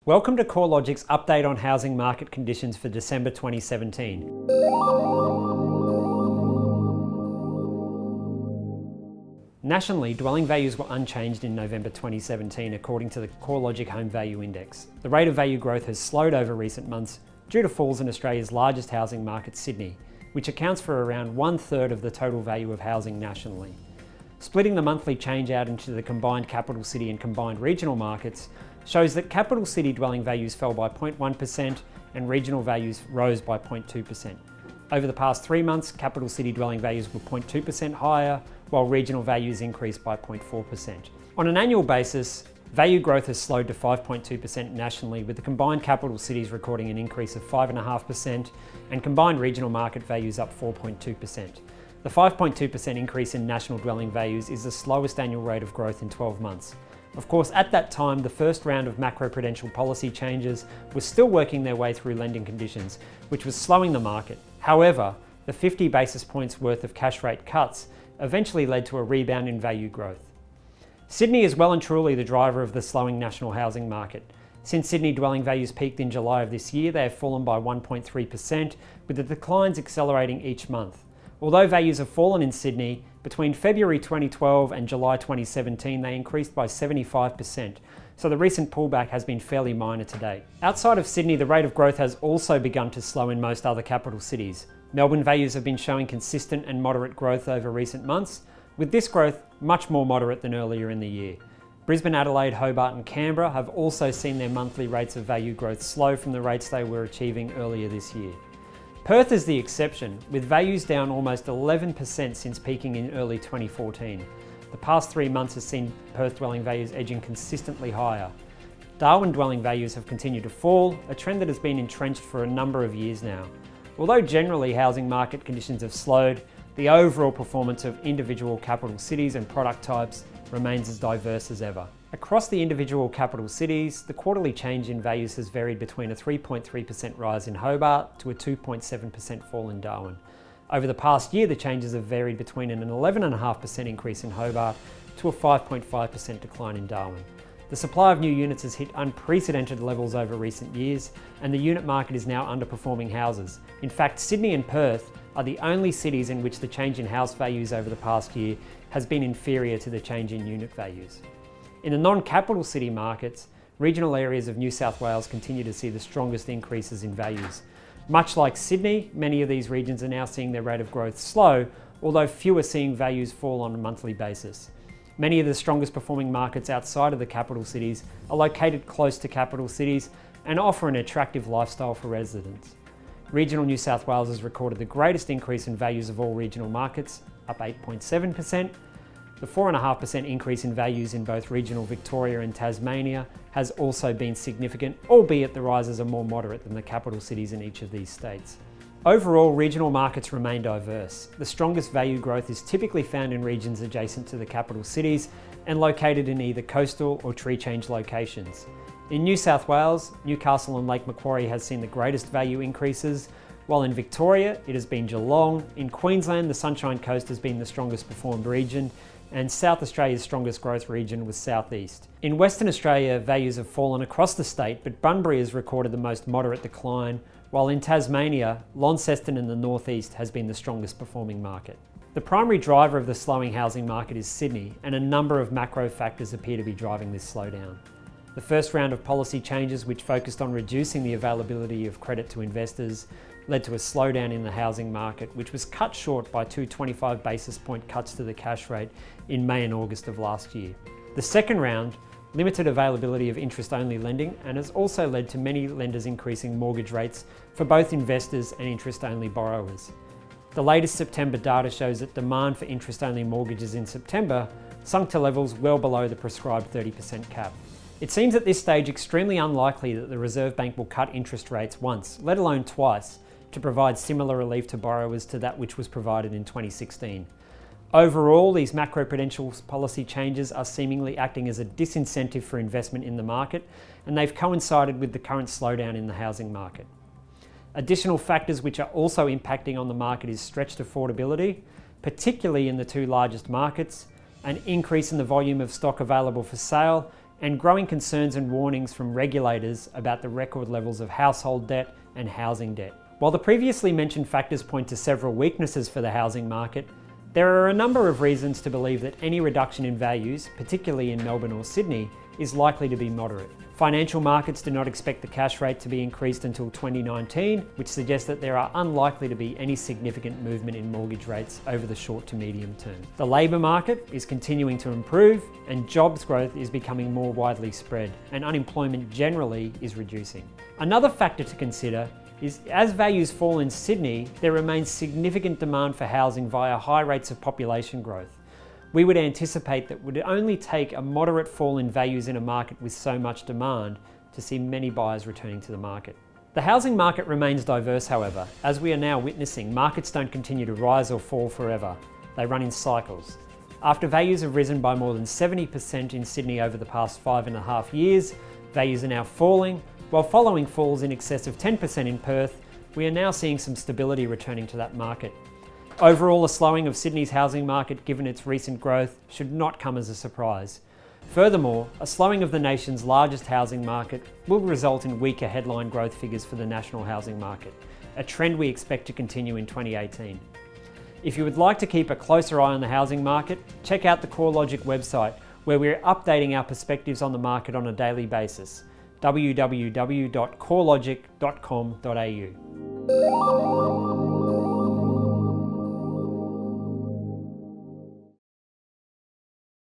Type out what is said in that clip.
Welcome to CoreLogic's update on housing market conditions for December 2017. Nationally, dwelling values were unchanged in November 2017 according to the CoreLogic Home Value Index. The rate of value growth has slowed over recent months due to falls in Australia's largest housing market, Sydney, which accounts for around 1/3 of the total value of housing nationally. Splitting the monthly change out into the combined capital city and combined regional markets shows that capital city dwelling values fell by 0.1% and regional values rose by 0.2%. Over the past 3 months, capital city dwelling values were 0.2% higher, while regional values increased by 0.4%. On an annual basis, value growth has slowed to 5.2% nationally, with the combined capital cities recording an increase of 5.5% and combined regional market values up 4.2%. The 5.2% increase in national dwelling values is the slowest annual rate of growth in 12 months. Of course, at that time, the first round of macroprudential policy changes was still working their way through lending conditions, which was slowing the market. However, the 50 basis points worth of cash rate cuts eventually led to a rebound in value growth. Sydney is well and truly the driver of the slowing national housing market. Since Sydney dwelling values peaked in July of this year, they have fallen by 1.3%, with the declines accelerating each month. Although values have fallen in Sydney, between February 2012 and July 2017, they increased by 75%, so the recent pullback has been fairly minor to date. Outside of Sydney, the rate of growth has also begun to slow in most other capital cities. Melbourne values have been showing consistent and moderate growth over recent months, with this growth much more moderate than earlier in the year. Brisbane, Adelaide, Hobart and Canberra have also seen their monthly rates of value growth slow from the rates they were achieving earlier this year. Perth is the exception, with values down almost 11% since peaking in early 2014. The past 3 months has seen Perth dwelling values edging consistently higher. Darwin dwelling values have continued to fall, a trend that has been entrenched for a number of years now. Although generally housing market conditions have slowed, the overall performance of individual capital cities and product types remains as diverse as ever. Across the individual capital cities, the quarterly change in values has varied between a 3.3% rise in Hobart to a 2.7% fall in Darwin. Over the past year, the changes have varied between an 11.5% increase in Hobart to a 5.5% decline in Darwin. The supply of new units has hit unprecedented levels over recent years, and the unit market is now underperforming houses. In fact, Sydney and Perth are the only cities in which the change in house values over the past year has been inferior to the change in unit values. In the non-capital city markets, regional areas of New South Wales continue to see the strongest increases in values. Much like Sydney, many of these regions are now seeing their rate of growth slow, although few are seeing values fall on a monthly basis. Many of the strongest performing markets outside of the capital cities are located close to capital cities and offer an attractive lifestyle for residents. Regional New South Wales has recorded the greatest increase in values of all regional markets, up 8.7%. The 4.5% increase in values in both regional Victoria and Tasmania has also been significant, albeit the rises are more moderate than the capital cities in each of these states. Overall, regional markets remain diverse. The strongest value growth is typically found in regions adjacent to the capital cities and located in either coastal or tree change locations. In New South Wales, Newcastle and Lake Macquarie has seen the greatest value increases, while in Victoria it has been Geelong. In Queensland, the Sunshine Coast has been the strongest performed region, and South Australia's strongest growth region was South East. In Western Australia, values have fallen across the state, but Bunbury has recorded the most moderate decline, while in Tasmania, Launceston in the northeast has been the strongest performing market. The primary driver of the slowing housing market is Sydney, and a number of macro factors appear to be driving this slowdown. The first round of policy changes, which focused on reducing the availability of credit to investors, led to a slowdown in the housing market, which was cut short by 2 25 basis point cuts to the cash rate in May and August of last year. The second round limited availability of interest-only lending and has also led to many lenders increasing mortgage rates for both investors and interest-only borrowers. The latest September data shows that demand for interest-only mortgages in September sunk to levels well below the prescribed 30% cap. It seems at this stage extremely unlikely that the Reserve Bank will cut interest rates once, let alone twice, to provide similar relief to borrowers to that which was provided in 2016. Overall, these macroprudential policy changes are seemingly acting as a disincentive for investment in the market, and they've coincided with the current slowdown in the housing market. Additional factors which are also impacting on the market is stretched affordability, particularly in the two largest markets, an increase in the volume of stock available for sale, and growing concerns and warnings from regulators about the record levels of household debt and housing debt. While the previously mentioned factors point to several weaknesses for the housing market, there are a number of reasons to believe that any reduction in values, particularly in Melbourne or Sydney, is likely to be moderate. Financial markets do not expect the cash rate to be increased until 2019, which suggests that there are unlikely to be any significant movement in mortgage rates over the short to medium term. The labour market is continuing to improve, and jobs growth is becoming more widely spread, and unemployment generally is reducing. Another factor to consider is as values fall in Sydney, there remains significant demand for housing via high rates of population growth. We would anticipate that it would only take a moderate fall in values in a market with so much demand to see many buyers returning to the market. The housing market remains diverse, however. As we are now witnessing, markets don't continue to rise or fall forever. They run in cycles. After values have risen by more than 70% in Sydney over the past 5.5 years, values are now falling, while following falls in excess of 10% in Perth. We are now seeing some stability returning to that market. Overall, a slowing of Sydney's housing market, given its recent growth, should not come as a surprise. Furthermore, a slowing of the nation's largest housing market will result in weaker headline growth figures for the national housing market, a trend we expect to continue in 2018. If you would like to keep a closer eye on the housing market, check out the CoreLogic website, where we're updating our perspectives on the market on a daily basis. www.corelogic.com.au